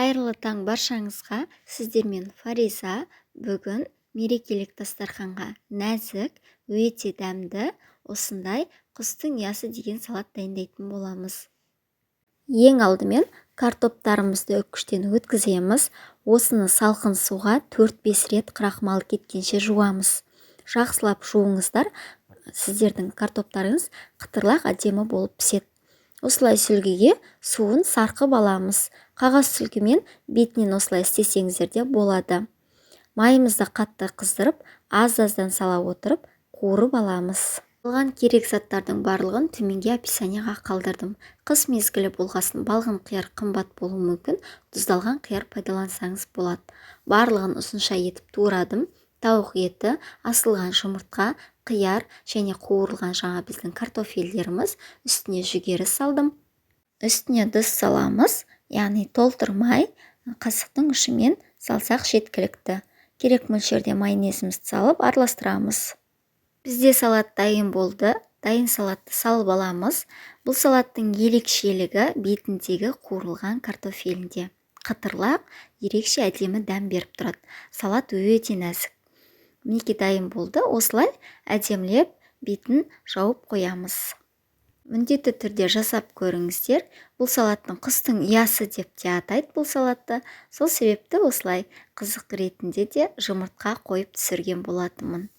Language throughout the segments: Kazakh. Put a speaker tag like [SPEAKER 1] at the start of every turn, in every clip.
[SPEAKER 1] Қайырлы таң баршаңызға. Сіздермен Фариза. Бүгін мерекелік дастарханға нәзік, өте дәмді, осындай құстың ұясы деген салат дайындайтын боламыз. Ең алдымен картоптарымызды үккіштен өткіземіз. Осыны салқын суға 4-5 рет крахмалы кеткенше жуамыз. Жақсылап жуыңыздар, сіздердің картоптарыңыз қытырлақ әдемі болып піседі. Осылай сүлгіге суын сарқып аламыз. Қағаз сүлгімен бетінен осылай істесеңіздер де болады. Майымызды қатты қыздырып, аз-аздан сала отырып, қуырып аламыз. Алған керек заттардың барлығын төменге описанияға қалдырдым. Қыс мезгілі болғасын балғын қияр қымбат болуы мүмкін, тұздалған қияр пайдалансаңыз болады. Барлығын ұзынша етіп турадым. Тауық еті, асылған жұмыртқа, қияр және қуырылған жаңа біздің картофелдеріміз, үстіне жүгері салдым. Үстіне дыс саламыз, яғни толтырмай, қасықтың ұшымен салсақ жеткілікті. Керек мөлшерде майонезімізді салып араластырамыз. Бізде салат дайын болды. Дайын салатты салып аламыз. Бұл салаттың ерекшелігі бетіндегі қуырылған картофелінде. Қытырлақ, ерекше әдемі дәм беріп тұрады. Салат өте нәзік. Мінекей дайын болды. Осылай әдемілеп бетін жауып қоямыз. Міндетті түрде жасап көріңіздер. Бұл салаттың құстың ұясы деп те атайды бұл салатты. Сол себепті осылай қызық ретінде де жұмыртқа қойып түсірген болатынмын.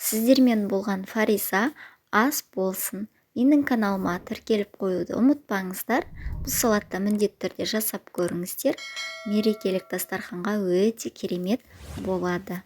[SPEAKER 1] Сіздермен болған Фариза. Ас болсын. Менің каналыма тіркеліп қоюды ұмытпаңыздар. Бұл салатты міндетті түрде жасап көріңіздер. Мерекелік дастарханға өте керемет болады.